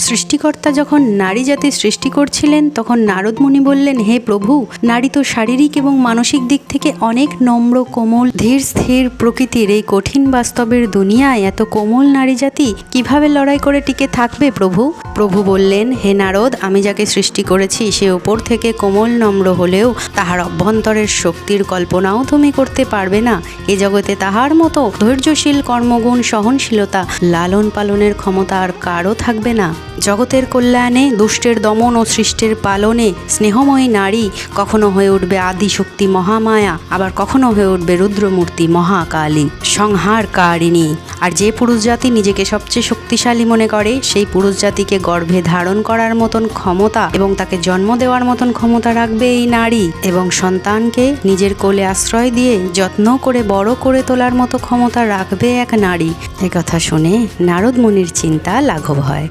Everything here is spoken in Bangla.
সৃষ্টিকর্তা যখন নারী জাতি সৃষ্টি করছিলেন তখন নারদ মুনি বললেন, হে প্রভু, নারী তো শারীরিক এবং মানসিক দিক থেকে অনেক নম্র, কোমল, ধীর স্থির প্রকৃতির। এই কঠিন বাস্তবের দুনিয়ায় এত কোমল নারী জাতি কিভাবে লড়াই করে টিকে থাকবে প্রভু? প্রভু বললেন, হে নারদ, আমি যাকে সৃষ্টি করেছি সে ওপর থেকে কোমল নম্র হলেও তাহার অভ্যন্তরের শক্তির কল্পনাও তুমি করতে পারবে না। এ জগতে তাহার মতো ধৈর্যশীল, কর্মগুণ, সহনশীলতা, লালন পালনের ক্ষমতা আর কারও থাকবে না। জগতের কল্যাণে, দুষ্টের দমন ও সৃষ্টের পালনে স্নেহময়ী নারী কখনো হয়ে উঠবে আদিশক্তি মহামায়া, আবার কখনো হয়ে উঠবে রুদ্রমূর্তি মহাকালী, সংহারকারিণী। আর যে পুরুষ জাতি নিজেকে সবচেয়ে শক্তিশালী মনে করে সেই পুরুষ জাতিকে গর্ভে ধারণ করার মতন ক্ষমতা এবং তাকে জন্ম দেওয়ার মতন ক্ষমতা রাখবে এই নারী, এবং সন্তানকে নিজের কোলে আশ্রয় দিয়ে যত্ন করে বড় করে তোলার মতো ক্ষমতা রাখবে এক নারী। একথা শুনে নারদ মুনির চিন্তা লাঘব হয়।